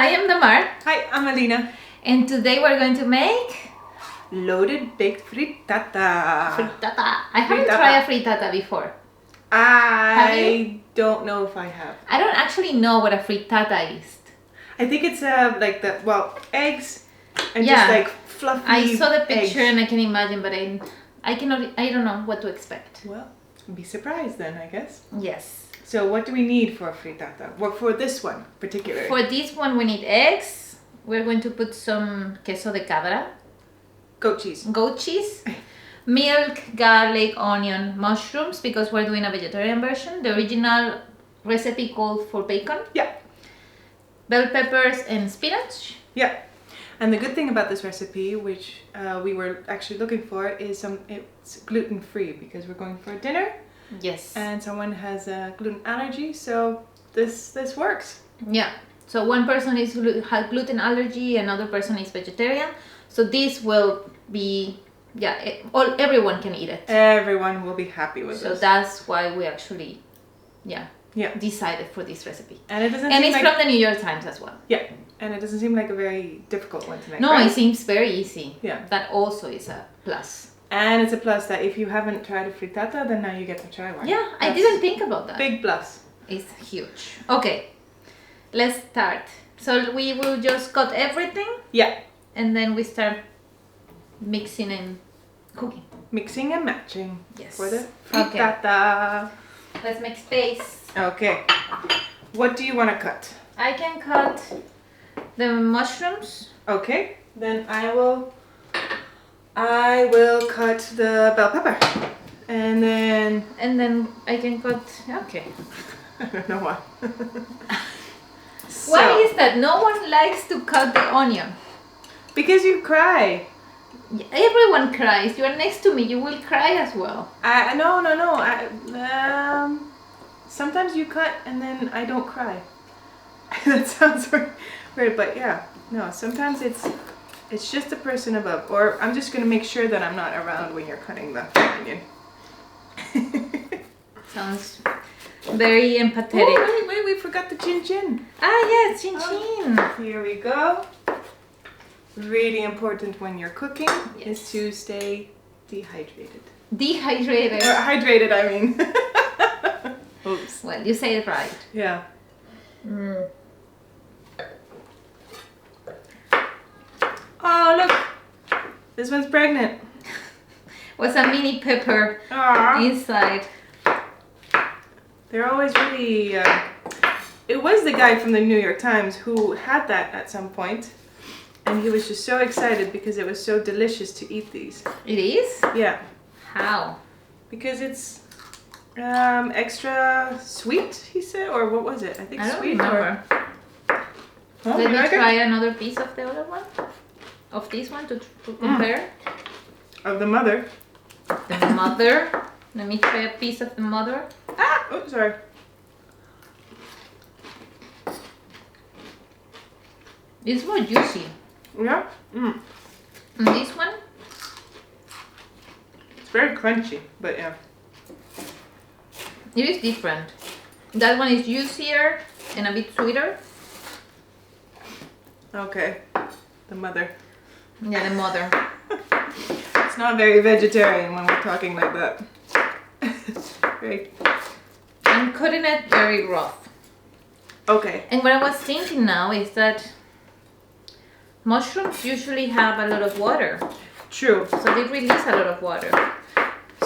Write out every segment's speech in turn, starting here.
I am Damar. Hi, I'm Alina. And today we're going to make Loaded baked frittata. frittata. I haven't tried a frittata before. I don't know if I have. I don't actually know what a frittata is. I think it's like the eggs and Yeah. just like fluffy. I saw the picture eggs. and I can imagine, but I don't know what to expect. Well, be surprised then, I guess. Yes. So what do we need for a frittata? Well, for this one particularly. For this one we need eggs. We're going to put some queso de cabra, goat cheese. goat cheese, milk, garlic, onion, mushrooms, because we're doing a vegetarian version. The original recipe called for bacon. Yeah. Bell peppers and spinach. Yeah. And the good thing about this recipe, which we were actually looking for, is it's gluten-free because we're going for a dinner. Yes. And someone has a gluten allergy, so this works. Yeah. So one person has gluten allergy, another person is vegetarian. So this will be, everyone can eat it. Everyone will be happy with So this. that's why we actually, Yeah. decided for this recipe. And it doesn't And seem it's like, from the New York Times as well. yeah, and it doesn't seem like a very difficult one to make. No, right? it seems very easy. Yeah. That also is a plus. And it's a plus that if you haven't tried a frittata, then now you get to try one. Yeah, I That's didn't think about that. Big plus. It's huge. Okay, let's start. So we will just cut everything Yeah. and then we start mixing and cooking. Mixing and matching. Yes. For the Okay. frittata. Let's make space. Okay. What do you want to cut? I can cut the mushrooms. Okay. Then I will cut the bell pepper. And then And then I can cut, okay. I don't know why. Why So, is that? No one likes to cut the onion. because you cry. Everyone cries. You are next to me. You will cry as well. No. Sometimes you cut and then I don't cry. That sounds weird, but yeah. No, sometimes it's just the person above. Or I'm just gonna make sure that I'm not around when you're cutting the onion. Sounds very empathetic. Oh, wait, we forgot the chin chin. Ah, yes, chin chin. Here we go. Really important when you're cooking Yes. is to stay dehydrated. Dehydrated. Or hydrated, I mean. Oops. Well, you say it right. Yeah. Mm. Oh, look. This one's pregnant. Was a mini pepper Aww. inside. They're always really... it was the guy from the New York Times who had that at some point. And he was just so excited because it was so delicious to eat these. It is? Yeah. How? Because it's extra sweet, he said. Or what was it? I think I don't sweet. remember. Oh, Let you me like it? try another piece of the other one. Of this one to compare. Of the mother. The mother. Let me try a piece of the mother. Ah! Oh, sorry. It's more juicy. Yeah? Mm. And this one, It's very crunchy, but yeah. it is different. That one is juicier and a bit sweeter. Okay. The mother. Yeah, the mother. It's not very vegetarian when we're talking like that. Very. I'm cutting it very rough. Okay. And what I was thinking now is that mushrooms usually have a lot of water. True. So they release a lot of water.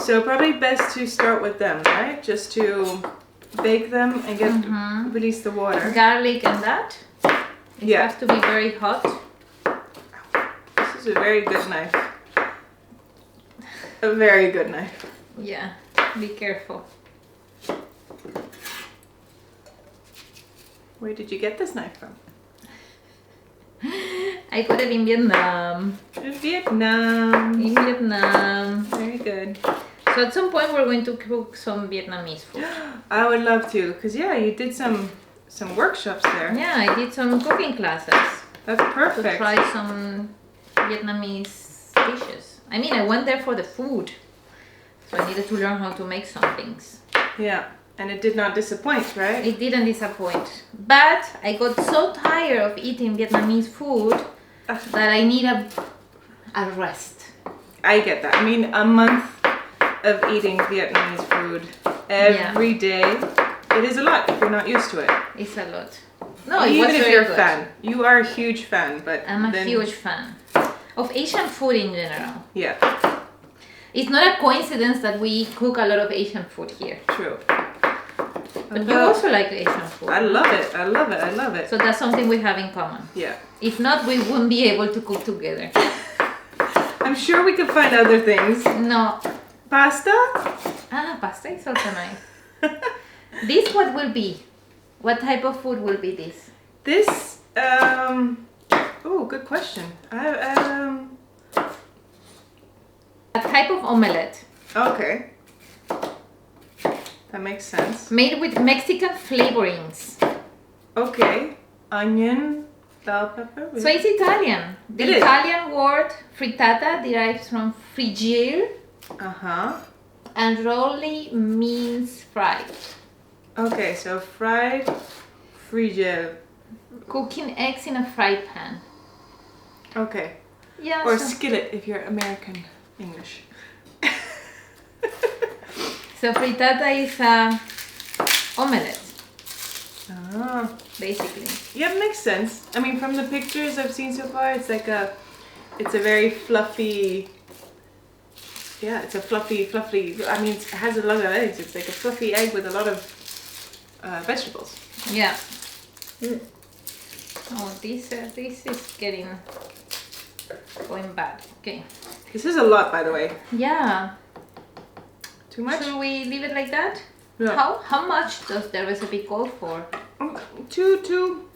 So probably best to start with them, right? Just to bake them and get release the water. Garlic and that. It Yeah. has to be very hot. This is a very good knife. A very good knife. Yeah, be careful. Where did you get this knife from? I got it in Vietnam. In Vietnam. In Vietnam. Very good. So at some point we're going to cook some Vietnamese food. I would love to, because yeah, you did some workshops there. Yeah, I did some cooking classes That's to perfect. try some Vietnamese dishes. I mean, I went there for the food, so I needed to learn how to make some things. Yeah. And it did not disappoint, right? It didn't disappoint. But I got so tired of eating Vietnamese food that I need a rest. I get that. I mean, a month of eating Vietnamese food every day, it is a lot if you're not used to it. It's a lot. No, it even was if very you're a good. fan. You are a huge fan, but I'm a huge fan of Asian food in general. Yeah. It's not a coincidence that we cook a lot of Asian food here. True. But you also like Asian food. I love it. I love it. I love it. So that's something we have in common. Yeah. If not, we wouldn't be able to cook together. I'm sure we could find other things. No. Pasta? Pasta is also nice. This what will be? What type of food will be this? This, oh, good question. A type of omelette. Okay. That makes sense. Made with Mexican flavorings. Okay. Onion, bell pepper. So it's Italian. The Italian word frittata derives from friggere. And rolli means fried. Okay, so fried friggere. Cooking eggs in a fried pan. Okay. Yeah. Or skillet if you're American English. So frittata is a omelette. Basically. Yeah, it makes sense. I mean, from the pictures I've seen so far, it's like it's a very fluffy. Yeah, it's a fluffy. I mean, it has a lot of eggs. It's like a fluffy egg with a lot of vegetables. Yeah. Oh, this is going bad. Okay. This is a lot, by the way. Yeah. Too much? Should we leave it like that? Yeah. How much does the recipe call for? Two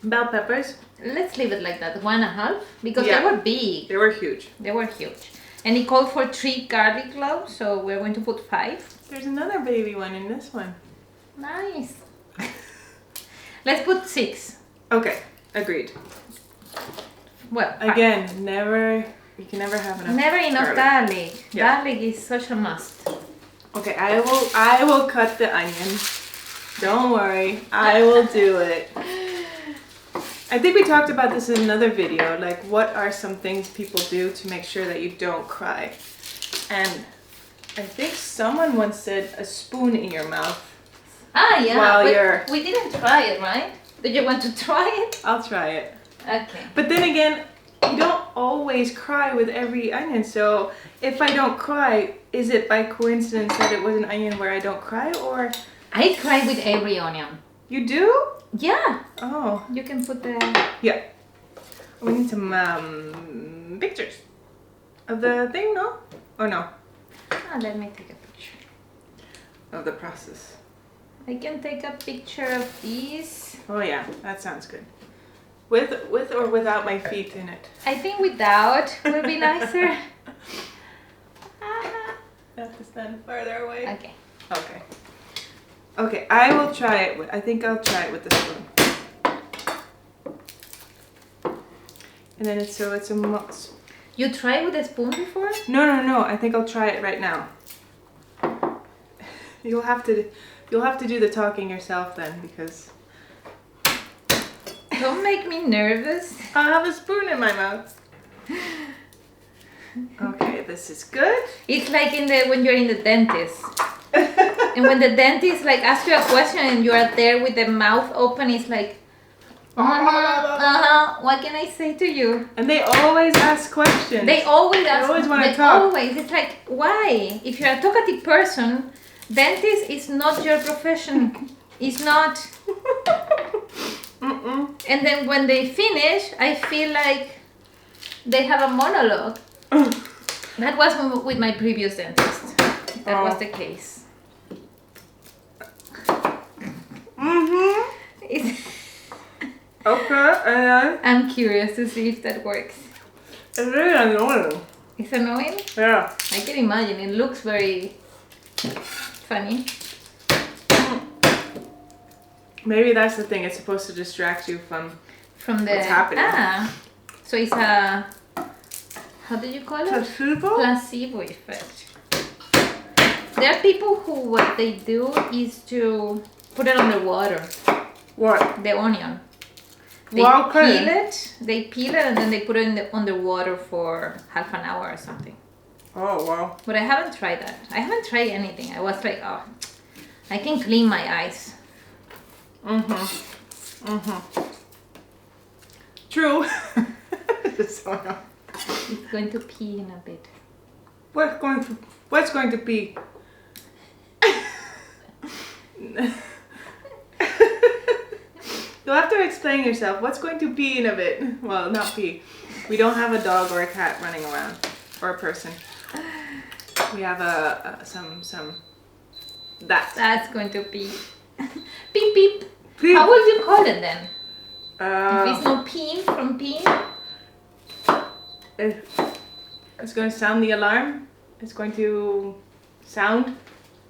bell peppers. Let's leave it like that, 1.5, because they were big. They were huge. They were huge. And it called for 3 garlic cloves, so we're going to put 5. There's another baby one in this one. Nice. Let's put 6. Okay, agreed. Well, 5. Again, you can never have enough. Never enough garlic. Yeah. Garlic is such a must. Okay, I will cut the onion. Don't worry, I will do it. I think we talked about this in another video, like what are some things people do to make sure that you don't cry. And I think someone once said a spoon in your mouth. Yeah, While we didn't try it, right? Did you want to try it? I'll try it. Okay. But then again, you don't always cry with every onion, so if I don't cry, is it by coincidence that it was an onion where I don't cry, or? I cry with every onion. You do? Yeah. Oh. You can put the... Yeah. We need some pictures of the thing, no? Or no? Let me take a picture. Of the process. I can take a picture of these. Oh yeah, that sounds good. With or without my feet in it? I think without will be nicer. I have to stand farther away. Okay. Okay. Okay, I will try it. I think I'll try it with the spoon. And then it's a must. You tried with a spoon before? No. I think I'll try it right now. You'll have to do the talking yourself then, because Don't make me nervous. I have a spoon in my mouth. Okay, this is good. It's like when you're in the dentist. And when the dentist like asks you a question and you are there with the mouth open, it's like, what can I say to you? And they always ask questions. They always ask. They always want to talk. Always. It's like, why? If you're a talkative person, dentist is not your profession. It's not. And then when they finish, I feel like they have a monologue. That was with my previous dentist. That was the case. Okay, and I'm curious to see if that works. it's really annoying. It's annoying? Yeah. I can imagine. It looks very funny. Maybe that's the thing. It's supposed to distract you from what's happening. So it's a, how do you call it? Placebo? Placebo effect. There are people who what they do is to put it on the water. What? The onion. They They peel it and then they put it in the underwater for half an hour or something. Oh wow! But I haven't tried that. I haven't tried anything. I was like, oh, I can clean my eyes. True. He's going to pee in a bit. What's going to pee? You'll have to explain yourself. What's going to pee in a bit? Well, not pee. We don't have a dog or a cat running around, or a person. We have That's going to pee. Beep beep. Beep. How would you call it then? If it's no peeing from peeing? It's going to sound the alarm. It's going to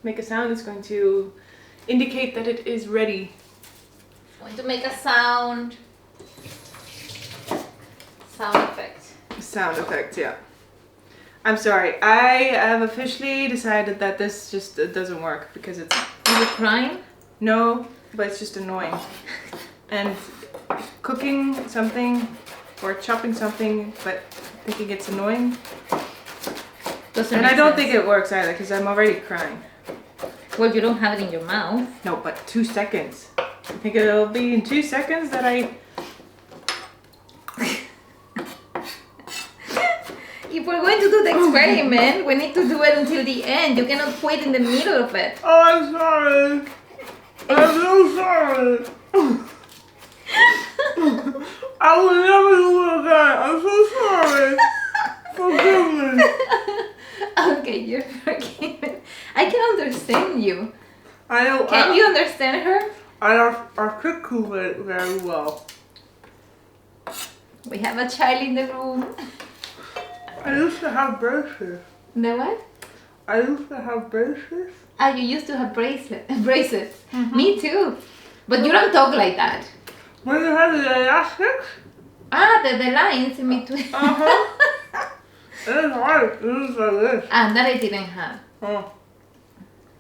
make a sound. It's going to indicate that it is ready. Going to make a sound. Sound effect. Sound effect, yeah. I'm sorry. I have officially decided that this just doesn't work because it's... Are you crying? No, but it's just annoying. And cooking something or chopping something, but thinking it's annoying. And I don't think it works either because I'm already crying. Well, you don't have it in your mouth. No, but 2 seconds. I think it'll be in 2 seconds that I... If we're going to do the experiment, we need to do it until the end. You cannot quit in the middle of it. Oh, I'm sorry. I'm so sorry. I will never do it again. I'm so sorry. Forgive me. Okay, you're forgiven. I can understand you. Can you understand her? I articulate very well. We have a child in the room. I used to have braces. The what? I used to have braces. Ah, you used to have braces. Me too. But you don't talk like that. When you have the elastics? Ah, the lines in between. It is hard. It is like this. Ah, that I didn't have. Oh.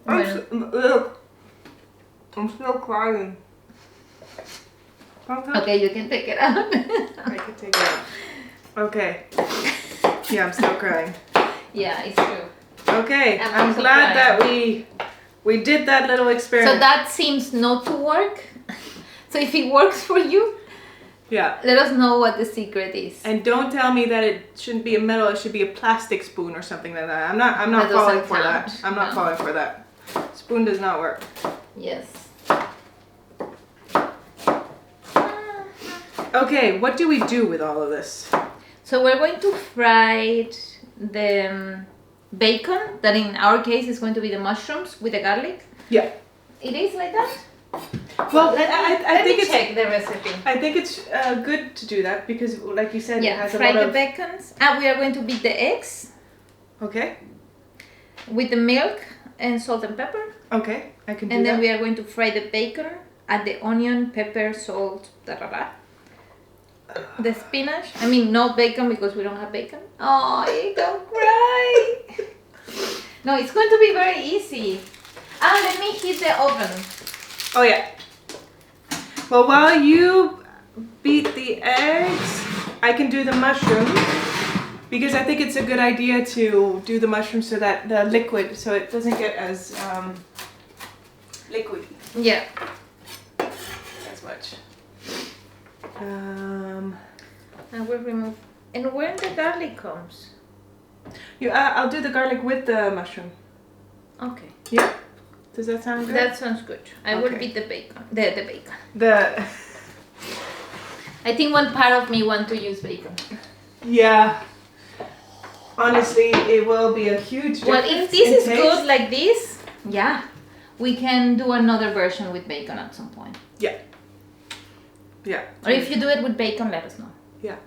Well, I'm still crying. okay, you can take it out. I can take it out. Okay. Yeah, I'm still crying. Yeah, it's true. Okay, I'm glad that we did that little experiment. So that seems not to work. So if it works for you, yeah, let us know what the secret is. And don't tell me that it shouldn't be a metal; it should be a plastic spoon or something like that. I'm not falling for that. I'm not falling for that. Spoon does not work. Yes. Okay, what do we do with all of this? So we're going to fry the bacon, that in our case is going to be the mushrooms with the garlic. Yeah. It is like that? Well, I think check the recipe. I think it's good to do that because, like you said, it has a lot of... fry the bacons. We are going to beat the eggs. Okay. With the milk and salt and pepper. Okay, I can do that. And then we are going to fry the bacon, add the onion, pepper, salt, the spinach. I mean, no bacon because we don't have bacon. Oh, don't cry. No, it's going to be very easy. Let me heat the oven. Oh yeah. Well, while you beat the eggs, I can do the mushrooms because I think it's a good idea to do the mushrooms so that the liquid, so it doesn't get as liquidy. Yeah. As much. I will remove. And when the garlic comes? I'll do the garlic with the mushroom. Okay. Yeah. Does that sound good? That sounds good. I will beat the bacon. The bacon. I think one part of me wants to use bacon. Yeah. Honestly, it will be a huge difference. Well, if this is good like this, yeah, we can do another version with bacon at some point. Yeah. Yeah. Or if you do it with bacon, let us know. Yeah.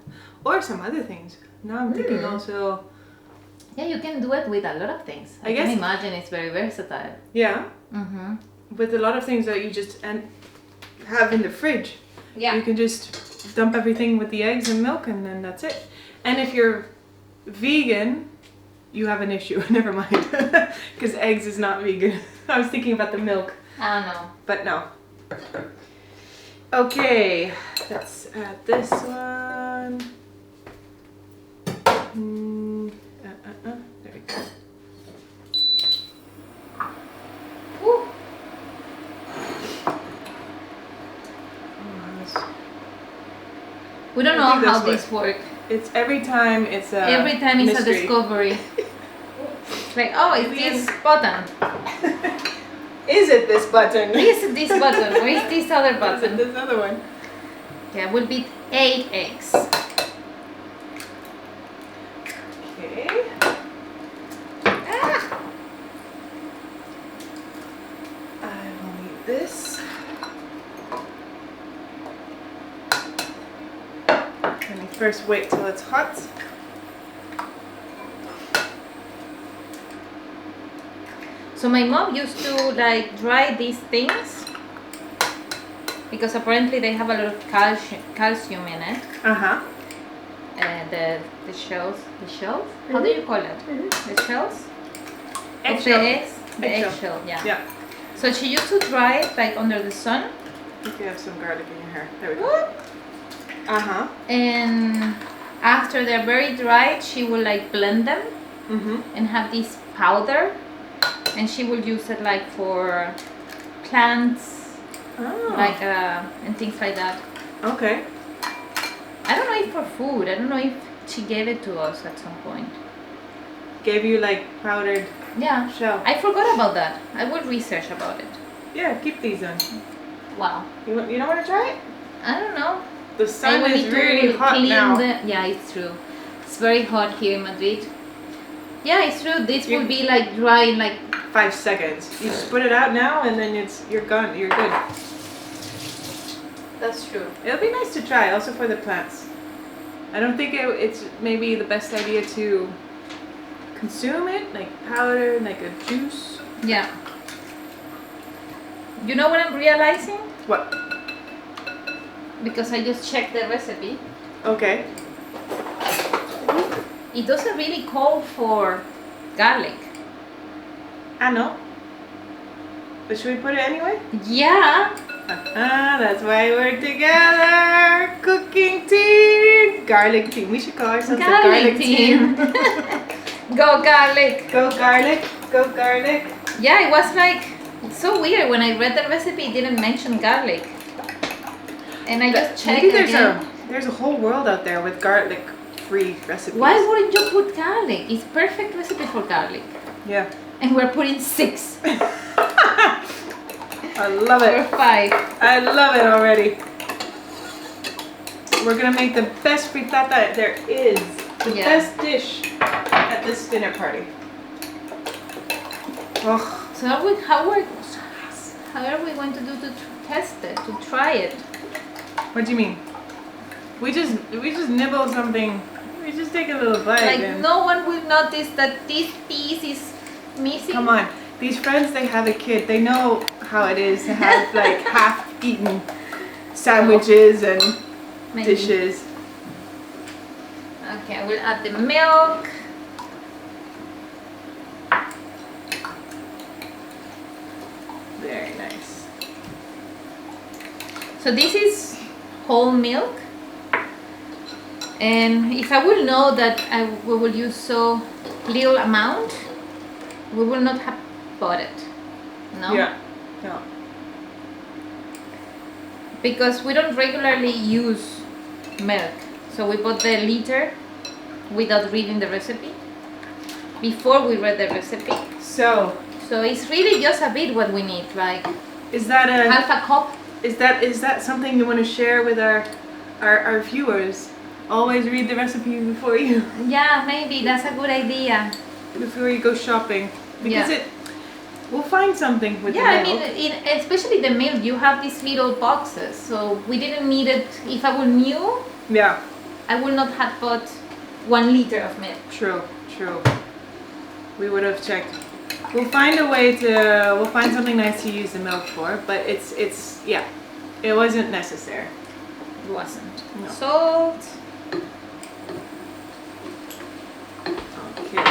Or some other things. Now I'm thinking also... Yeah, you can do it with a lot of things. I can imagine it's very versatile. Yeah. Mm-hmm. With a lot of things that you just have in the fridge. Yeah. You can just dump everything with the eggs and milk and then that's it. And if you're vegan, you have an issue. Never mind. Because eggs is not vegan. I was thinking about the milk. I don't know. But no. Okay, let's add this one. There we go. Woo. We don't know how this works. It's every time it's a it's a mystery. discovery. It's like, oh, it's this button. Is it this button? Is this button? Where is this other button? Is it this other one? Yeah, will be 8 eggs. Okay. Ah. I will need this. Let me first wait till it's hot. So my mom used to like dry these things because apparently they have a lot of calcium in it. The shells. How do you call it? The shells? Of the eggs? The eggshell, yeah. So she used to dry it like under the sun. I think you have some garlic in your hair. There we go. And after they're very dried, she will like blend them and have this powder. And she will use it like for plants, like and things like that. Okay. I don't know if for food. I don't know if she gave it to us at some point. Gave you like powdered shell. I forgot about that. I will research about it. Yeah, keep these on. Wow. You don't want to try it? I don't know. The sun is really hot now. Yeah, it's true. It's very hot here in Madrid. Yeah, it's true. This will be like dry in like 5 seconds. You just put it out now and then you're gone. You're good. That's true. It'll be nice to try also for the plants. I don't think it's maybe the best idea to consume it like powder, like a juice. Yeah. You know what I'm realizing? What? Because I just checked the recipe. Okay. It doesn't really call for garlic. I know. But should we put it anyway? Yeah. That's why we're together. Cooking team. Garlic team. We should call ourselves the garlic team. Go garlic. Go garlic. Go garlic. Yeah, it was like, it's so weird. When I read the recipe, it didn't mention garlic. And I just checked again. There's a whole world out there with garlic-free recipes. Why wouldn't you put garlic? It's perfect recipe for garlic. Yeah. And we're putting 6. I love it. Or 5. I love it already. We're gonna make the best frittata there is. The best dish at this dinner party. Oh. So how are we going to do to test it, to try it? What do you mean? We just nibble something. We just take a little bite. Like and no one will notice that this piece is missing. Come on, these friends, they have a kid. They know how it is to have like half-eaten sandwiches and dishes. Okay, I will add the milk. Very nice. So this is whole milk. And if I will know that we will use so little amount, we will not have bought it. No? Yeah. No. Because we don't regularly use milk. So we bought the liter without reading the recipe. Before we read the recipe. So it's really just a bit what we need, like is that half a cup. Is that something you want to share with our viewers? Always read the recipe before you. Yeah, maybe that's a good idea. Before you go shopping, because we'll find something with the milk. I mean, especially the milk, you have these little boxes, so we didn't need it. If I were new, I would not have bought 1 liter of milk. True. We would have checked. We'll find a way to. We'll find something nice to use the milk for, but it wasn't necessary. It wasn't. No. Salt. Okay.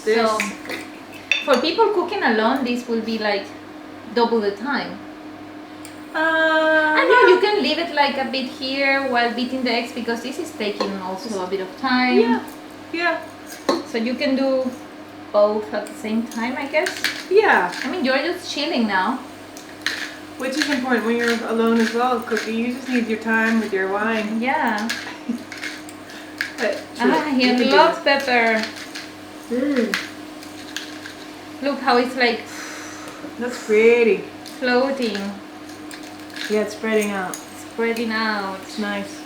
This. So for people cooking alone, this will be like double the time. I know you can leave it like a bit here while beating the eggs because this is taking also a bit of time. Yeah. Yeah. So you can do both at the same time, I guess. Yeah. I mean, you're just chilling now. Which is important when you're alone as well cooking. You just need your time with your wine. Yeah. But sure, He loves pepper. Look how it's like that's pretty. floating, Yeah, it's spreading out. spreading out. It's nice.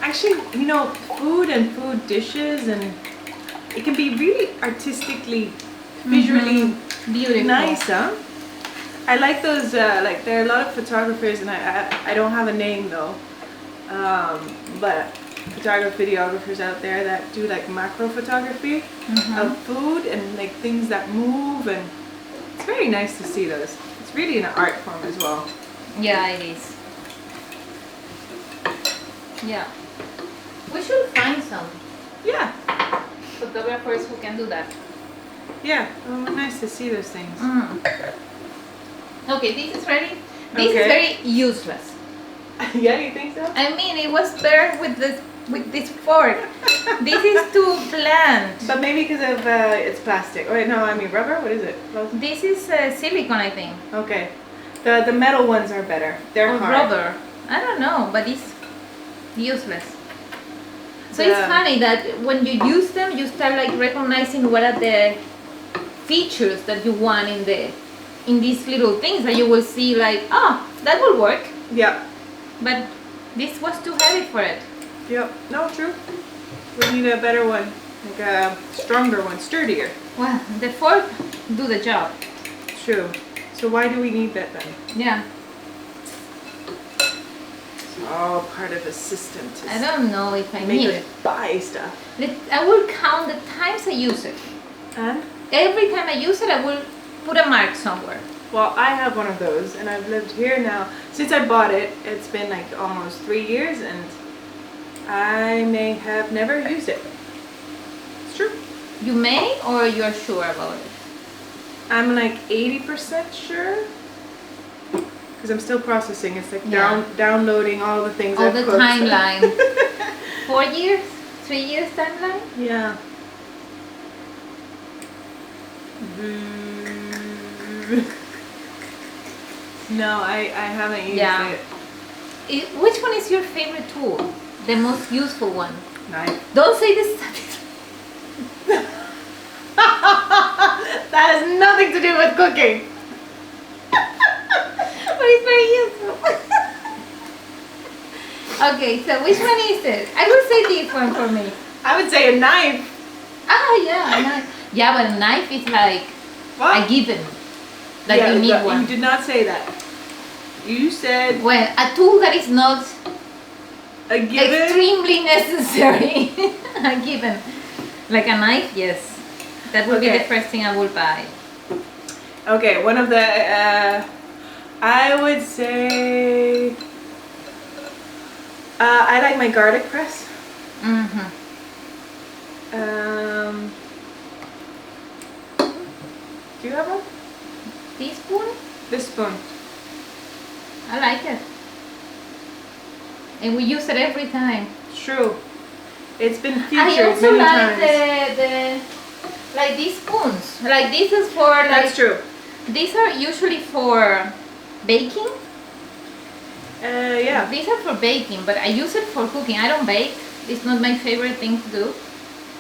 Actually, you know, food and food dishes, and it can be really artistically, visually Beautiful. nice, huh? I like those, like there are a lot of photographers, and I don't have a name though, but videographers out there that do like macro photography of food and like things that move, and it's very nice to see those. It's really an art form as well. Yeah, it is. Yeah. We should find some Yeah, photographers who can do that. yeah, well, nice to see those things. Okay, this is ready. This Okay. is very useless. Yeah, you think so? I mean, it was better with this fork. This is too bland. But maybe because of it's plastic. Wait, no, I mean rubber. What is it? This is silicone, I think. Okay, the metal ones are better. They're Or hard. rubber. I don't know, but it's useless. So Yeah. it's funny that when you use them, you start like recognizing what are the features that you want in these little things that you will see like, oh, that will work. Yeah. But this was too heavy for it. Yep. No, true. We need a better one, like a stronger one, sturdier. Well, the fork do the job. True. So why do we need that then? Yeah. It's all part of a system to I don't know if I make need us it. buy stuff. I will count the times I use it. And Every time I use it, I will put a mark somewhere. well, I have one of those, and I've lived here now since I bought it. It's been like almost 3 years, and I may have never used it. It's true. You may, or you're sure about it? I'm like 80% sure, because I'm still processing. It's like Yeah. downloading all the things. All I've the cooked. timeline. 4 years? 3 years timeline? Yeah. No, I haven't used Yeah. it. Which one is your favorite tool? The most useful one? Knife. Don't say this. That has nothing to do with cooking. But it's very useful. Okay, so which one is it? I will say this one for me. I would say a knife. Ah, yeah, a knife. Yeah, but a knife is like What? a given. Like Yeah, you need but one. You did not say that. You said Well, a tool that is not a given. extremely necessary. A given. Like a knife, yes. That would be Okay. the first thing I would buy. Okay, one of the. I would say. I like my garlic press. Mm-hmm. Do you have one? Teaspoon? This spoon. I like it. And we use it every time. True. It's been I featured also many like times. the like these spoons. Like this is for like That's true. these are usually for baking. Yeah. These are for baking, but I use it for cooking. I don't bake. It's not my favorite thing to do.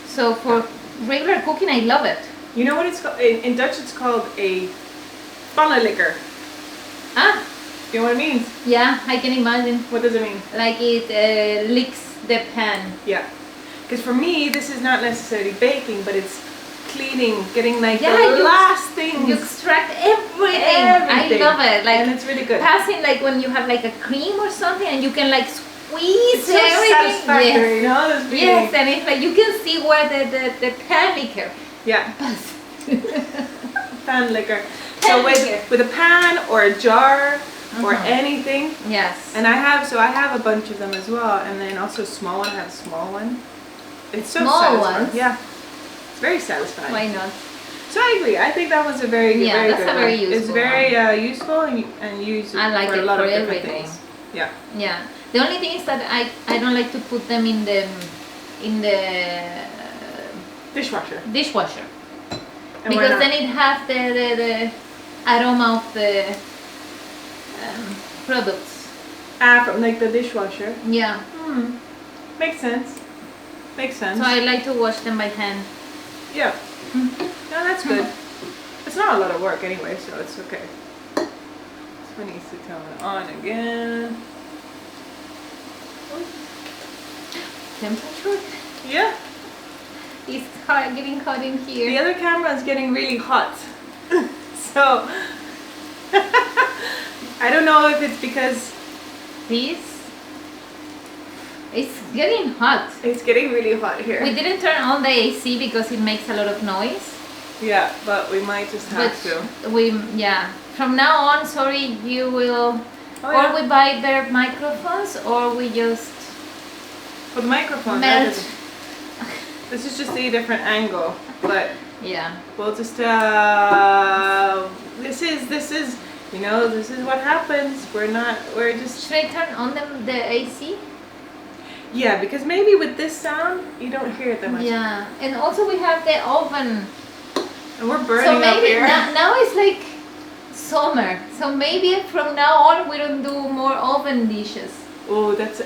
So for regular cooking, I love it. You know what it's called? In Dutch, it's called a pannenlikker. Ah, Do you know what it means? yeah, I can imagine. What does it mean? Like it licks the pan. Yeah. Because for me, this is not necessarily baking, but it's cleaning, getting like Yeah, the you- last things. You extract everything. I love it. Like and it's really good. passing, like when you have like a cream or something, and you can like squeeze It's so everything. satisfactory, you know? This feeling. Yes, and it's like you can see where the pan liquor. Yeah. Pannenlikker. So Pannenlikker. with a pan or a jar or anything. Yes. And I have a bunch of them as well, and then also a small one. I have a small one. It's so Small satisfying. ones? Yeah. It's very satisfying. Why not? So I agree. I think that was a very, very that's good a very one. useful It's very useful and used I like for it a lot for of different everything. things. Yeah. Yeah. The only thing is that I don't like to put them in the Dishwasher. And because then it has the aroma of the products. From like the dishwasher. Yeah. Makes sense. Makes sense. So I like to wash them by hand. Yeah. No, that's good. It's not a lot of work anyway, so it's okay. So I need to turn it on again. Temperature? Yeah. It's getting hot in here. The other camera is getting really hot. So I don't know if it's because it's getting hot. it's getting really hot here. We didn't turn on the AC because it makes a lot of noise. Yeah, but we might just have to. From now on, sorry, you will, or we buy better microphones, or we just For the microphone, melt. this is just a different angle, but Yeah. we'll just this is you know, this is what happens. We're just Should I turn on the AC? yeah, because maybe with this sound you don't hear it that much. Yeah, and also we have the oven. And we're burning So up maybe here. now it's like summer. So maybe from now on we don't do more oven dishes. Oh, that's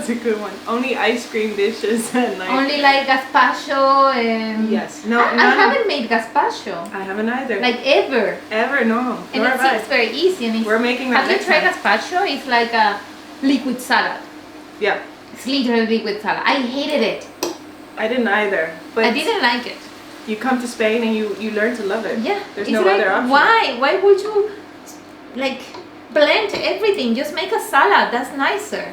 a good one. Only ice cream dishes and like Only like gazpacho and yes. No, I haven't made gazpacho I haven't either. like ever. Ever, no. And Nor have I. it's very easy. And it's, We're making that have you next tried time. gazpacho? It's like a liquid salad. Yeah. It's literally liquid salad. I hated it. I didn't either. But I didn't like it. you come to Spain and you learn to love it. Yeah. There's it's no like, other option. Why would you like blend everything? Just make a salad. That's nicer.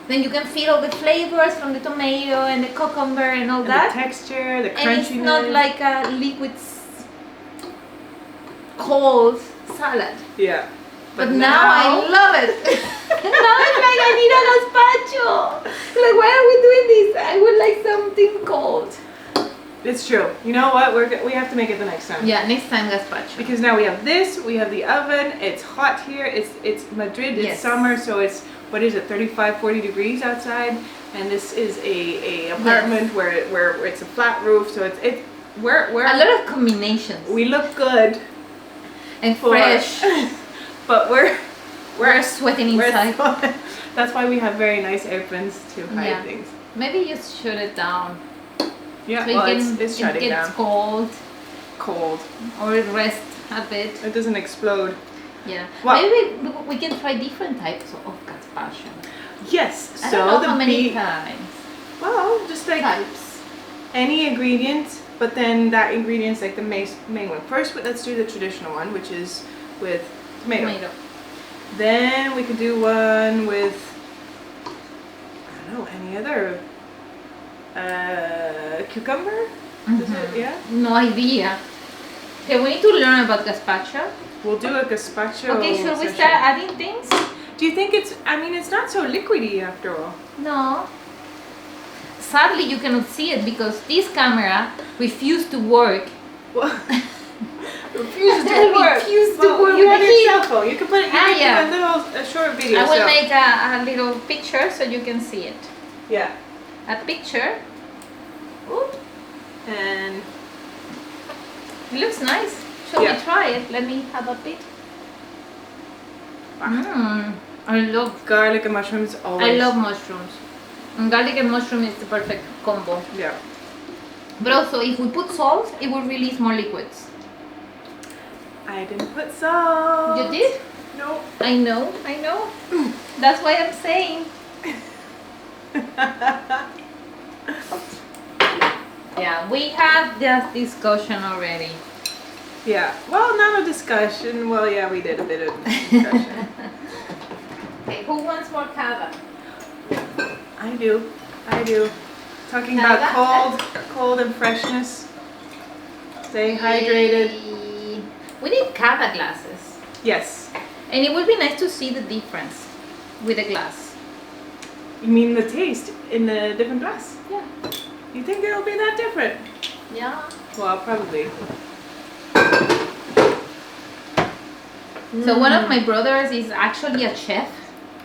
Then you can feel all the flavors from the tomato and the cucumber and all And that. the texture, the And crunchiness. it's not like a liquid cold salad. Yeah. But now I love it. Now it's like I need a gazpacho. Like, why are we doing this? I would like something cold. It's true. You know what? We have to make it the next time. Yeah, next time gazpacho. Because now we have this, we have the oven, it's hot here, it's Madrid, it's Yes. summer, so it's, what is it, 35, 40 degrees outside, and this is a apartment where it's a flat roof, so we're A lot of combinations. we look good, And fresh. but we're sweating inside. that's why we have very nice aprons to hide Yeah. things. Maybe just shut it down. Yeah, So well, it it's shutting gets down. cold Cold. or it rests a bit. It doesn't explode. Yeah. Well- Maybe we can try different types of gazpacho. Yes. I So don't know the how many beet. times. Well, just like Types. any ingredient, but then that ingredient's like the main one. First, let's do the traditional one, which is with tomato. Then we could do one with, I don't know, any other cucumber? Is it? Yeah. No idea. Okay, we need to learn about gazpacho. We'll do a gazpacho. Okay, should we session. start adding things? Do you think it's? I mean, it's not so liquidy after all. No. Sadly, you cannot see it because this camera refused to work. Well, refuses to work. Refused to work You with have the your heat. cell phone. You can put it. You can yeah. do a short video. I will so. make a little picture so you can see it. Yeah. A picture. Ooh, And it looks nice. Shall Yeah. we try it? Let me have a bit. I love garlic and mushrooms always. I love mushrooms. And garlic and mushroom is the perfect combo. Yeah. But also, if we put salt, it will release more liquids. I didn't put salt. You did? No. I know. That's why I'm saying. Yeah, we had that discussion already. Yeah. Well, not a discussion. Well, yeah, we did a bit of discussion. Okay, who wants more cava? I do. Talking Cava? about cold and freshness. Stay hydrated. Yay. We need cava glasses. Yes. And it would be nice to see the difference with the glass. You mean the taste in the different glass? Yeah. You think it'll be that different? Yeah. Well, probably. So one of my brothers is actually a chef.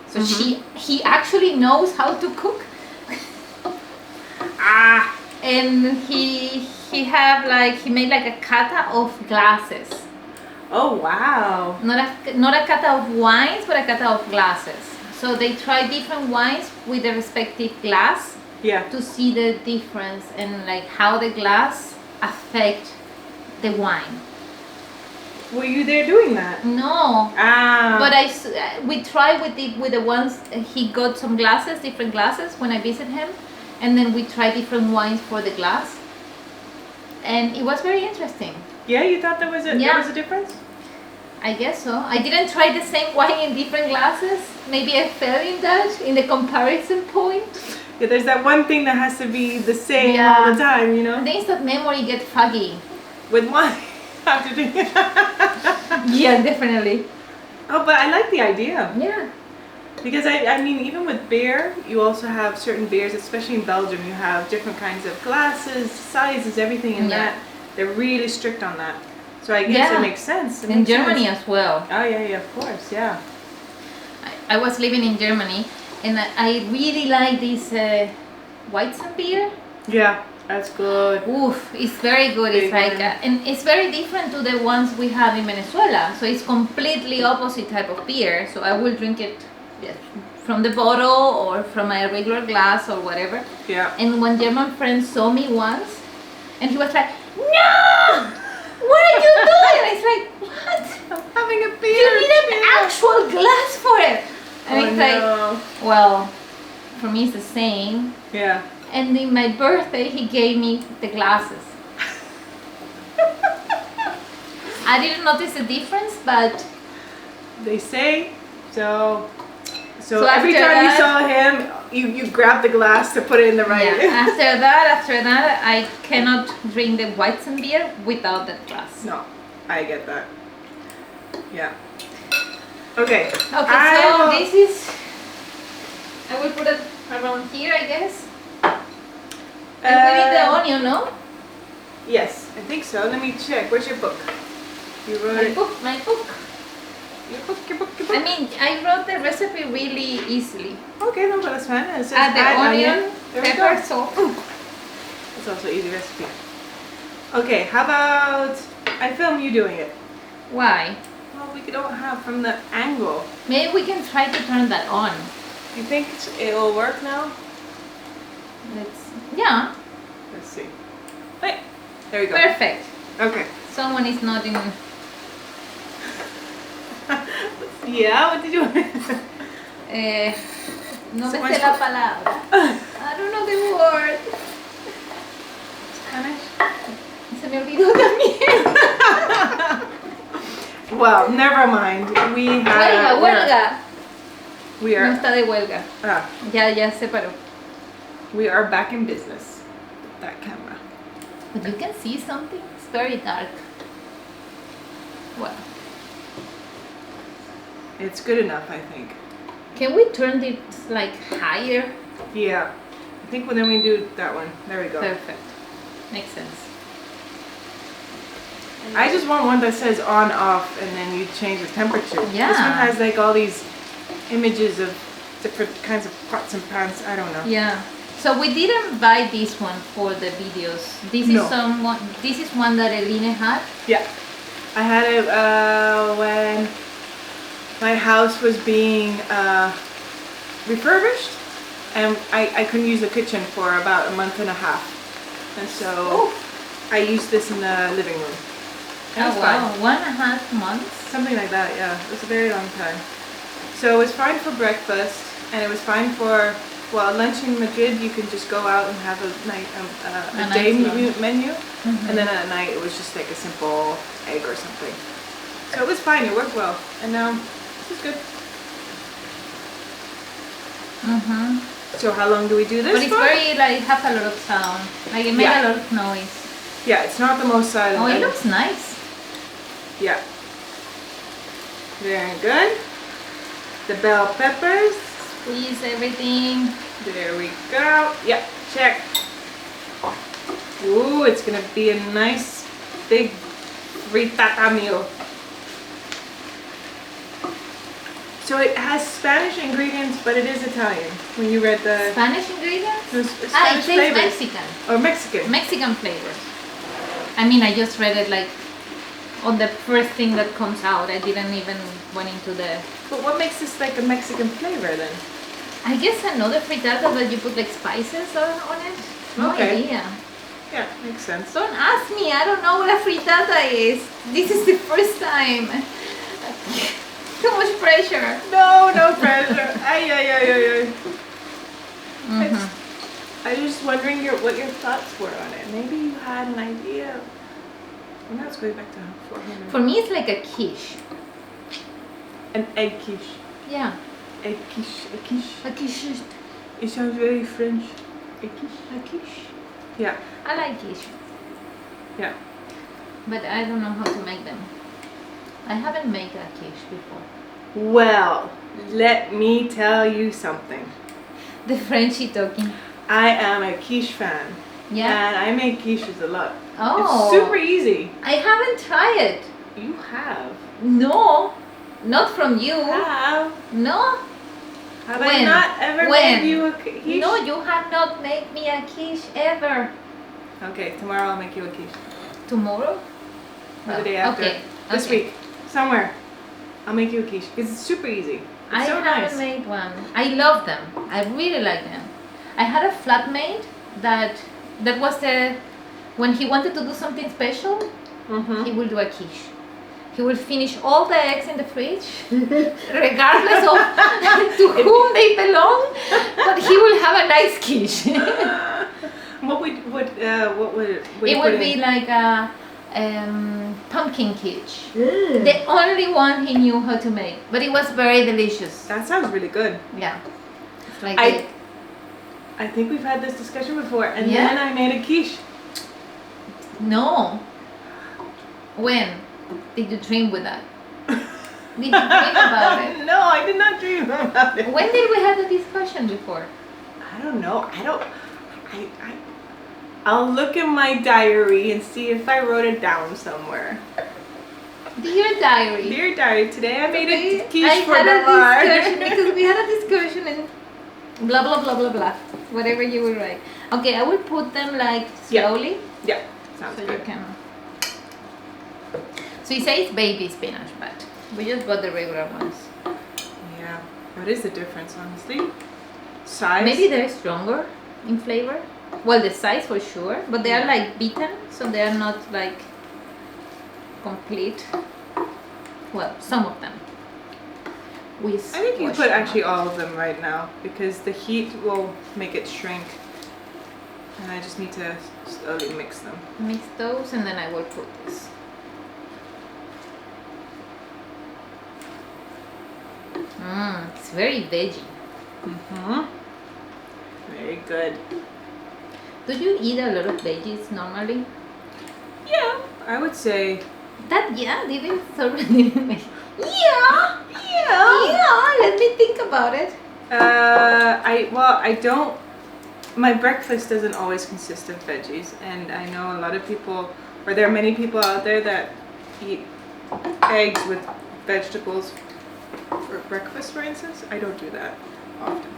So he actually knows how to cook. And he made like a cata of glasses. Oh wow. Not a cata of wines, but a cata of glasses. So they try different wines with the respective glass. Yeah. To see the difference and like how the glass affect the wine. Were you there doing that? No. Ah. But we tried with the ones he got some glasses, different glasses when I visit him, and then we tried different wines for the glass, and it was very interesting. Yeah, you thought there was a difference? I guess so. I didn't try the same wine in different glasses. Maybe I fell in that in the comparison point. Yeah, there's that one thing that has to be the same all the time, you know. Things that memory get foggy. With wine. After doing it. Yeah, definitely. Oh, but I like the idea. Yeah. Because I mean, even with beer, you also have certain beers, especially in Belgium, you have different kinds of glasses, sizes, everything in that. They're really strict on that. So I guess it makes sense. In Germany as well. Oh yeah, of course, yeah. I was living in Germany, and I really like this Weizen beer. Yeah. That's good. Oof, it's very good. It's like, and it's very different to the ones we have in Venezuela. So it's completely opposite type of beer. So I will drink it from the bottle or from a regular glass or whatever. Yeah. And one German friend saw me once, and he was like, "No, what are you doing?" And it's like, "What? I'm having a beer. You need an actual glass for it." And it's like, well, for me it's the same. Yeah. And in my birthday, he gave me the glasses. I didn't notice the difference, but they say so. So every time you saw him, you grabbed the glass to put it in the right. Yeah. After that, I cannot drink the Weizen beer without that glass. No, I get that. Yeah. Okay. Okay. So this is. I will put it around here, I guess. And we need the onion, no? Yes, I think so. Let me check. Where's your book? You wrote my book. Your book. I mean, I wrote the recipe really easily. Okay, no, but that's fine. It says add the onion, pepper, salt. It's also an easy recipe. Okay, how about I film you doing it? Why? Well, we don't have from the angle. Maybe we can try to turn that on. You think it'll work now? Yeah. Let's see. Wait, there you go. Perfect. Okay. Someone is nodding. Yeah, what did you want? No me sé la palabra. I don't know the word. Spanish? Se me olvidó también. Well, never mind. We have... Huelga. We are... No está de huelga. Ah. Ya se paró. We are back in business with that camera. But you can see something. It's very dark. Well. It's good enough, I think. Can we turn it like higher? Yeah. I think then we do that one. There we go. Perfect. Makes sense. I just want one that says on, off, and then you change the temperature. Yeah. This one has like all these images of different kinds of pots and pans. I don't know. Yeah. So we didn't buy this one for the videos. This is one that Eline had. Yeah. I had it when my house was being refurbished, and I couldn't use the kitchen for about a month and a half, and so I used this in the living room. Oh wow, 1.5 months? Something like that, yeah. It was a very long time. So it was fine for breakfast, and it was fine for, well, lunch in Madrid. You can just go out and have a day menu, and then at night it was just like a simple egg or something. So it was fine, it worked well, and now this is good. So how long do we do this But it's for? very, like, have a lot of sound. Like, it made a lot of noise. Yeah, it's not the most silent. Oh, it looks nice. Yeah. Very good. The bell peppers. Squeeze everything. There we go. Yeah, check. Ooh, it's gonna be a nice big frittata meal. So it has Spanish ingredients, but it is Italian. When you read the Spanish ingredients? the It Spanish says flavors. Mexican. Or Mexican. Mexican flavors. I mean, I just read it like on the first thing that comes out. I didn't even went into the... But what makes this like a Mexican flavor then? I guess another frittata that you put like spices on it. No Okay. idea. Yeah, makes sense. Don't ask me. I don't know what a frittata is. This is the first time. Too much pressure. No pressure. Ay, ay, ay, ay, ay. Mm-hmm. I was just wondering what your thoughts were on it. Maybe you had an idea. Well, now it's going back to 400. For me, it's like a quiche. An egg quiche. Yeah. Egg quiche. A quiche. A quiche. It sounds very French. A quiche. A quiche. Yeah. I like quiche. Yeah. But I don't know how to make them. I haven't made a quiche before. Well, let me tell you something. The Frenchy talking. I am a quiche fan. Yeah. And I make quiches a lot. Oh. It's super easy. I haven't tried it. You have. No. Not from you. Have. No. Have I When? not ever When? made you a quiche? No, you have not made me a quiche ever. Okay, tomorrow I'll make you a quiche. Tomorrow? Or the day after. Okay. This okay. week. Somewhere. I'll make you a quiche. Because it's super easy. It's I so haven't nice. made one. I love them. I really like them. I had a flatmate that was the when he wanted to do something special, he will do a quiche. He will finish all the eggs in the fridge, regardless of to whom they belong, but he will have a nice quiche. What would It you would put be in? like a pumpkin quiche. The only one he knew how to make, but it was very delicious. That sounds really good. Yeah, it's like I think we've had this discussion before, and Yeah? then I made a quiche. No. When did you dream with that? Did you dream about it? No, I did not dream about it. When did we have the discussion before? I don't know. I'll look in my diary and see if I wrote it down somewhere. Dear diary. Dear diary, today I made a quiche I for had the a bar. discussion because we had a discussion and blah blah blah blah blah. Whatever you will write. Okay, I will put them like slowly. Yeah, sounds So good. you can. So you say it's baby spinach, but we just bought the regular ones. Yeah. What is the difference, honestly? Size? Maybe they're stronger in flavor. Well, the size for sure, but they are like beaten, so they are not like complete. Well, some of them. I think you put actually all of them right now because the heat will make it shrink. And I just need to slowly mix them. Mix those and then I will put this. It's very veggie. Very good. Do you eat a lot of veggies normally? Yeah, I would say. That didn't make. Yeah. Let me think about it. I don't. My breakfast doesn't always consist of veggies, and I know a lot of people, or there are many people out there that eat eggs with vegetables for breakfast, for instance. I don't do that often.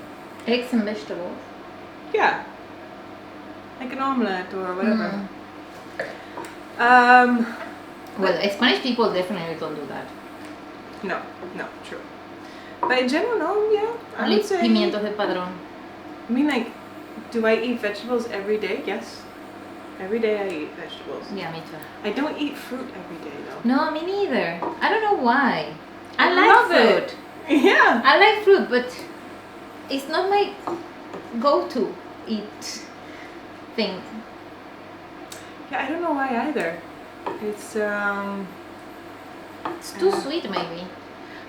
Eggs and vegetables. Yeah, like an omelet or whatever. Well, Spanish people definitely don't do that. No, true. But in general, no, yeah. I Only would say. pimientos de padrón. I mean, like, do I eat vegetables every day? Yes. Every day I eat vegetables. Yeah, me too. I don't eat fruit every day though. No, me neither. I don't know why. I love like it. fruit. Yeah. I like fruit, but it's not my go-to eat thing. Yeah, I don't know why either. It's too sweet maybe.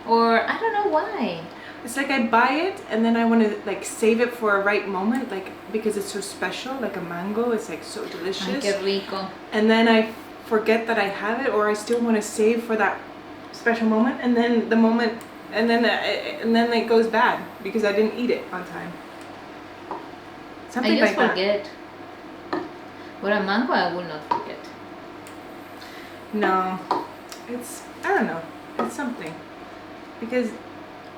Or I don't know why. It's like I buy it and then I want to like save it for a right moment, like because it's so special, like a mango. It's like so delicious. Ay, qué rico. And then I forget that I have it, or I still want to save for that special moment, and then the moment, and then it goes bad because I didn't eat it on time. Something I just like forget. But a mango I will not forget. No, it's, I don't know, it's something. Because,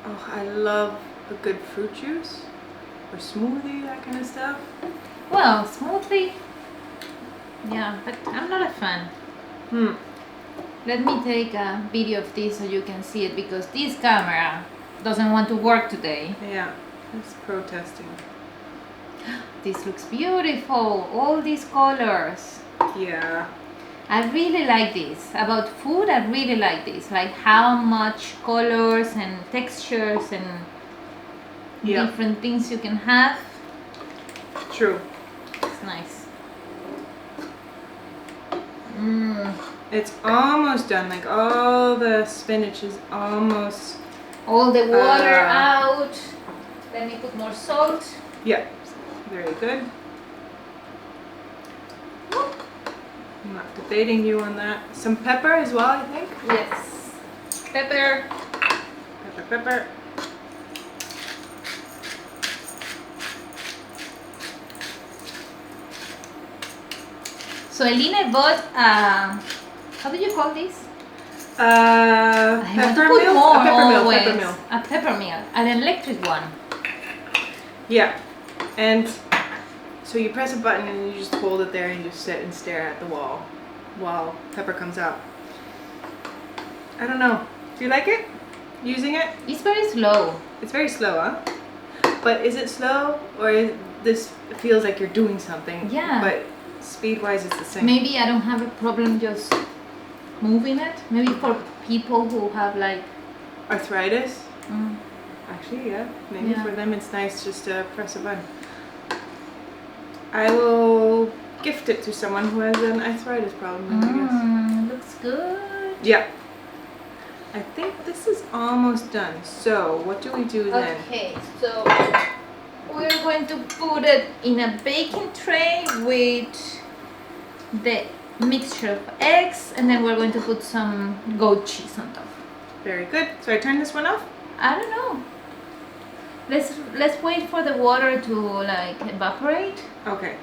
oh, I love a good fruit juice or smoothie, that kind of stuff. Well, smoothie, yeah, but I'm not a fan. Let me take a video of this so you can see it, because this camera doesn't want to work today. Yeah, it's protesting. This looks beautiful, all these colors. Yeah. I really like this. About food, I really like this. Like how much colors and textures and different things you can have. True. It's nice. It's almost done. Like all the spinach is almost. All the water out. Let me put more salt. Yeah. Very good. I'm not debating you on that. Some pepper as well, I think. Yes. Pepper. Pepper. So Eline bought, how do you call this? Pepper put mill? more A pepper mill. always. Pepper mill. A pepper mill. An electric one. Yeah. And so you press a button and you just hold it there and you just sit and stare at the wall while pepper comes out. I don't know. Do you like it? Using it? It's very slow. It's very slow, huh? But is it slow, or this feels like you're doing something? Yeah. But speed-wise, it's the same. Maybe I don't have a problem just moving it. Maybe for people who have like arthritis. Actually, yeah. Maybe for them it's nice just to press a button. I will gift it to someone who has an arthritis problem, I guess. Looks good. Yeah. I think this is almost done. So, what do we do then? Okay, so we're going to put it in a baking tray with the mixture of eggs, and then we're going to put some goat cheese on top. Very good. So I turn this one off? I don't know. Let's wait for the water to like evaporate. Okay.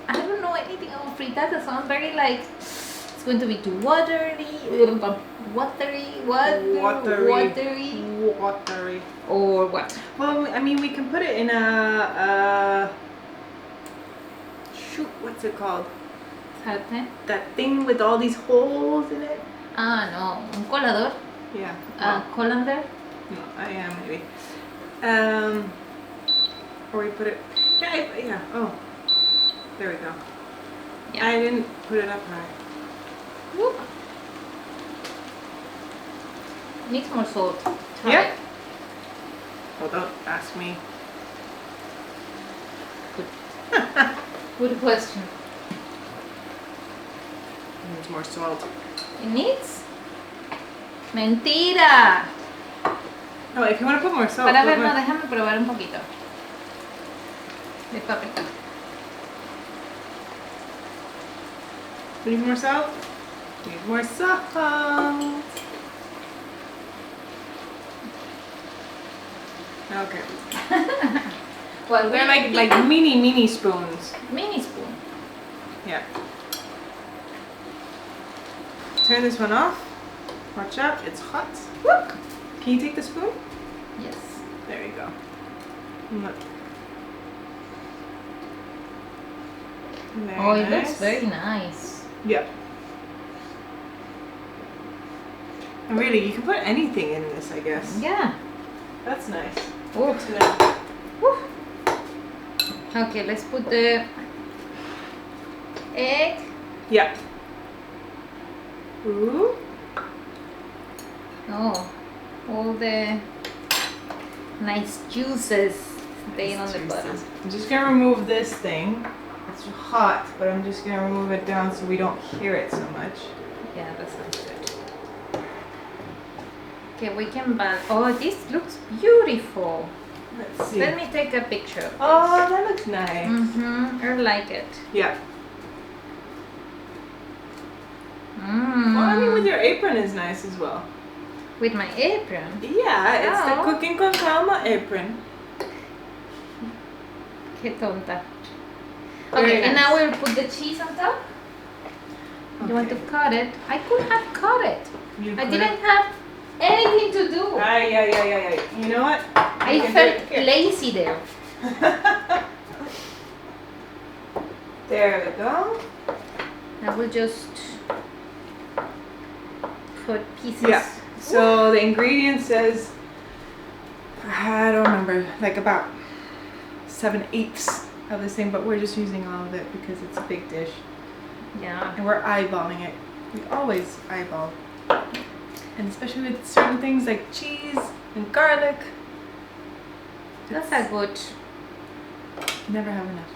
I don't know anything about frittata, so I'm very like, it's going to be too watery, or what? Well, I mean, we can put it in a shoot, what's it called? Sartén? That thing with all these holes in it? Ah, no, un colador. Yeah. Colander? No, I am maybe. Or we put it. Yeah. Oh, there we go. Yeah. I didn't put it up high. Whoop. Needs more salt. Yeah. Well, don't ask me. Good question. It needs more salt. It needs? Mentira. No, if you want to put more salt. Para ver, no, déjame probar un poquito de paprika. Need more salt? Need more salt. Okay. Well, they're like mini spoons. Mini spoon. Yeah. Turn this one off. Watch out, it's hot. Look. Can you take the spoon? Yes. There you go. Look. It looks very nice. Yep. And really, you can put anything in this, I guess. Yeah. That's nice. Oh. Okay, let's put the egg. Yeah. Ooh. Oh, all the nice juices staying on the bottom. I'm just gonna remove this thing. It's hot, but I'm just gonna remove it down so we don't hear it so much. Yeah, that sounds good. Okay, we can balance. Oh, this looks beautiful. Let's see. Let me take a picture of this. Oh, that looks nice. I like it. Yeah. Well, I mean, with your apron is nice as well. With my apron? Yeah, it's the Cooking con Calma apron. Qué tonta. Okay, and now we'll put the cheese on top. You want to cut it? I could have cut it. I didn't have anything to do. Yeah. You know what? I felt lazy there. There we go. I will just cut pieces. Yeah. So the ingredient says, I don't remember, like about 7/8 of this thing, but we're just using all of it because it's a big dish. Yeah. And we're eyeballing it. We always eyeball. And especially with certain things like cheese and garlic. That's a good. Never have enough.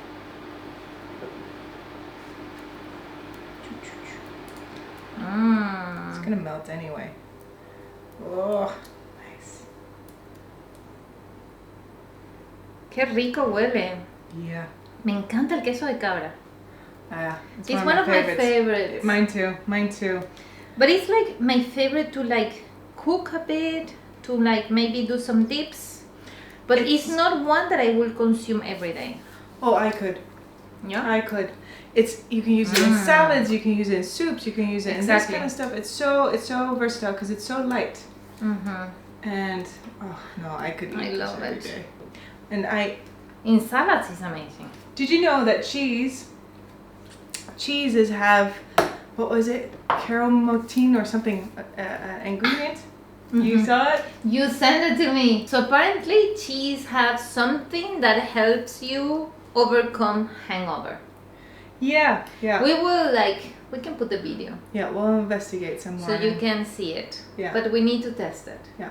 It's gonna melt anyway. Oh, nice. Qué rico huele. Yeah. Me encanta el queso de cabra. It's one of my favorites. Mine too. But it's like my favorite to like cook a bit, to like maybe do some dips. But it's not one that I will consume every day. Oh, I could. Yeah? I could. You can use it in salads, you can use it in soups, you can use it in this kind of stuff. It's so versatile because it's so light. And oh no, I could eat this every day. And in salads is amazing. Did you know that cheeses have, what was it, caromatine or something ingredient? You saw it? You sent it to me. So apparently cheese has something that helps you overcome hangover. Yeah. We can put the video. Yeah, we'll investigate some more. So you can see it. Yeah. But we need to test it. Yeah.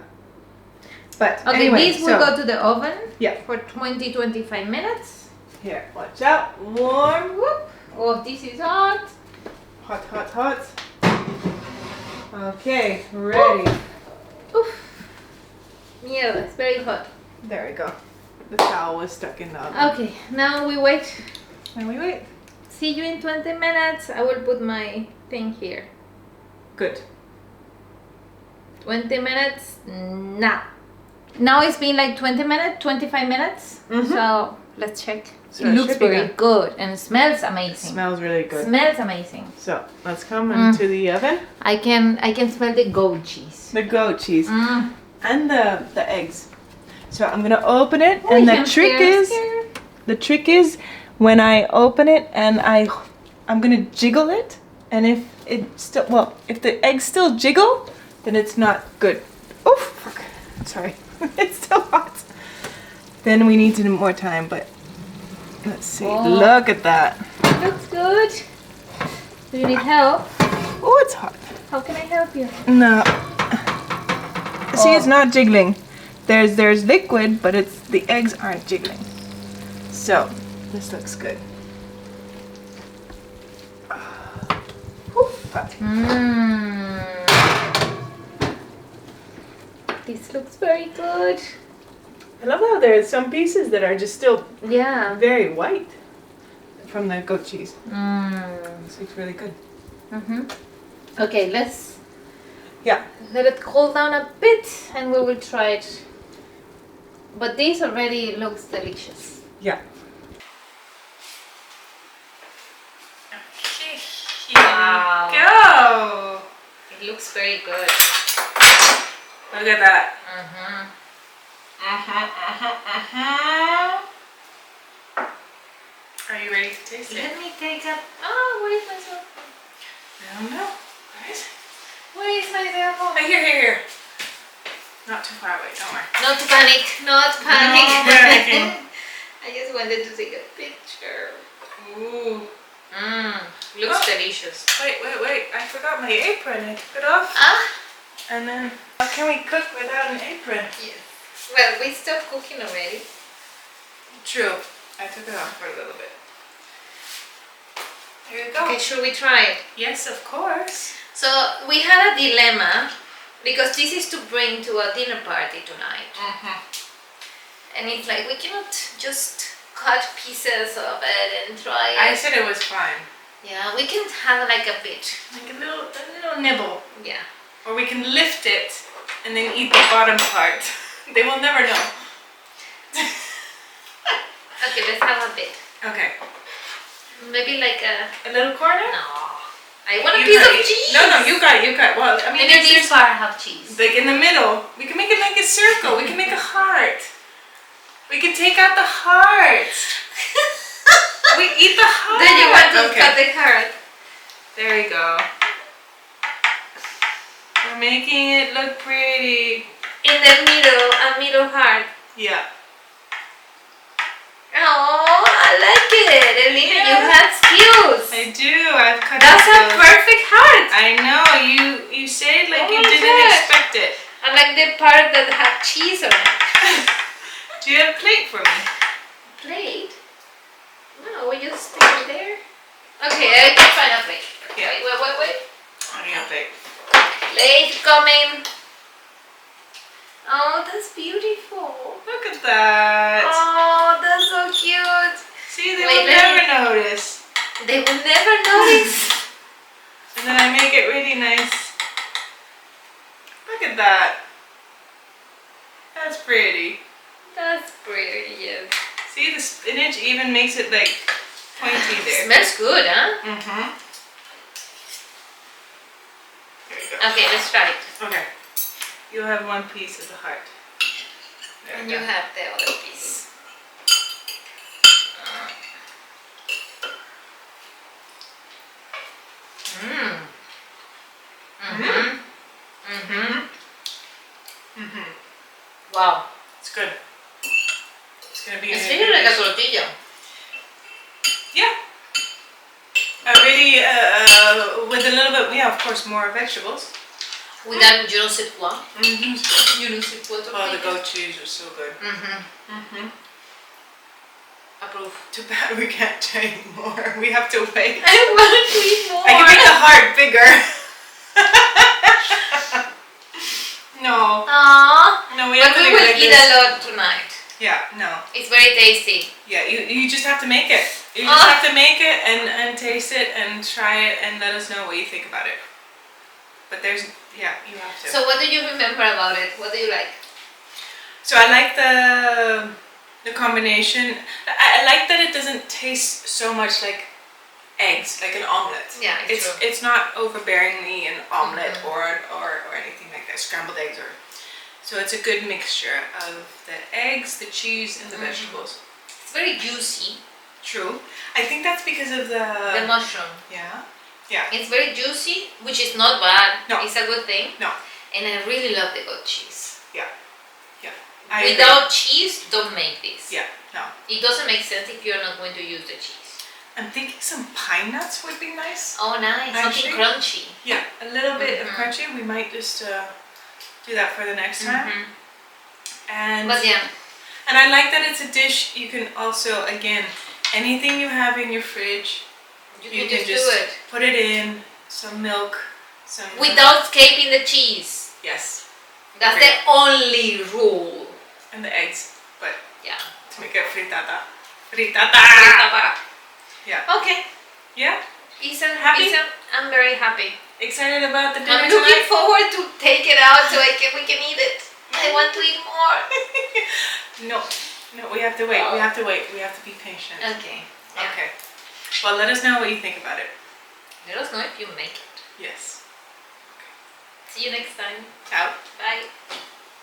But okay, anyway, this will go to the oven. Yeah. For 20-25 minutes. Here, watch out. Warm. Whoop. Oh, this is hot. Hot. Okay, ready. Oof. Mierda, it's very hot. There we go. The towel was stuck in the oven. Okay, now we wait. And we wait. See you in 20 minutes. I will put my thing here. Good. 20 minutes. Now it's been like 20 minutes, 25 minutes. So let's check. So it looks very good and it smells amazing. Smells really good. Smells amazing. So let's come into the oven. I can smell the goat cheese. The goat cheese and the eggs. So I'm gonna open it, and the trick is when I open it and I'm gonna jiggle it, and if the eggs still jiggle, then it's not good. Oh fuck! Sorry, it's still hot. Then we need more time, but let's see. Oh. Look at that. Looks good. Do you need help? Oh, it's hot. How can I help you? No. See, it's not jiggling. There's liquid, but the eggs aren't jiggling. So this looks good. This looks very good. I love how there's some pieces that are just still very white from the goat cheese. This looks really good. Okay, let's let it cool down a bit and we will try it. But this already looks delicious. Yeah. Okay, here we go. It looks very good. Look at that. Are you ready to taste it? Let me take a... Oh, where is my cell phone? I don't know. Where is my cell phone? Here. Not too far away, don't worry. Not panic. No panicking. I just wanted to take a picture. Ooh. Looks delicious. Wait. I forgot my apron. I took it off. And then, how can we cook without an apron? Yes. Well, we stopped cooking already. True. I took it off for a little bit. Here you go. Okay, should we try it? Yes, of course. So, we had a dilemma because this is to bring to a dinner party tonight. And it's like, we cannot just cut pieces of it and try it. I said it was fine. Yeah, we can have like a bit. Like a little nibble. Yeah. Or we can lift it and then eat the bottom part. They will never know. Okay, let's have a bit. Okay. Maybe like a little corner? No. I want a piece of cheese. No, you got it. Well, I mean, maybe this part have cheese. Like in the middle. We can make it like a circle. We can make a heart. We can take out the heart. We eat the heart. Then you want to cut the heart. There you go. We're making it look pretty. In the middle, a middle heart. Yeah. Oh, I like it. Elena, you have skills. I do. I've cut That's a skills. perfect heart. I know. You say it like you my didn't gosh. expect it. I like the part that have cheese on it. Do you have a plate for me? Plate? No, we just stick it there. Okay, I can find a plate. Yeah. Wait. I need a plate. Plate coming. Oh, that's beautiful. Look at that. Oh, that's so cute. See, they will never notice. They will never notice. And then I make it really nice. Look at that. That's pretty. That's pretty, yes. See, the spinach even makes it like pointy there. Smells good, huh? Mm-hmm. There you go. Okay, let's try it. Okay. You have one piece of the heart. There And we you go. have the other piece. Wow. It's good. It's gonna be. It's really like a tortilla. Yeah. Really, with a little bit, yeah, of course, more vegetables. With that, je ne sais quoi. Mm-hmm. Je ne sais quoi Oh, the tortilla. goat cheese was so good. Mm-hmm. Approve. Too bad we can't try more. We have to wait. I want to eat more. I can make the heart bigger. No. Aww. No, we But have to we leave will it like eat this. a lot tonight. Yeah, no. It's very tasty. Yeah, you just have to make it. You just have to make it and taste it and try it and let us know what you think about it. But there's, yeah, you have to. So what do you remember about it? What do you like? So I like the combination. I like that it doesn't taste so much like eggs, like an omelet. Yeah, it's true. It's not overbearingly an omelet or anything like that, scrambled eggs or. So it's a good mixture of the eggs, the cheese, and the vegetables. It's very juicy. True. I think that's because of The mushroom. Yeah. Yeah. It's very juicy, which is not bad. No. It's a good thing. No. And I really love the goat cheese. Yeah. Yeah. Without cheese, don't make this. Yeah. No. It doesn't make sense if you're not going to use the cheese. I'm thinking some pine nuts would be nice. Oh, nice. Something Actually, crunchy. Yeah. A little bit of crunchy. We might just do that for the next time. And But yeah. And I like that it's a dish you can also, again, anything you have in your fridge, You can just do it. put it in, some milk, some... Without escaping the cheese. Yes. That's the only rule. And the eggs, but Yeah. to make it frittata. Frittata! Yeah. Okay. Yeah? Ethan, Happy? I'm very happy. Excited about the dinner I'm looking tonight? forward to take it out so we can eat it. I want to eat more. No, we have to wait. We have to wait. We have to be patient. Okay. Yeah. Okay. Well, let us know what you think about it. Let us know if you make it. Yes. See you next time. Ciao. Bye.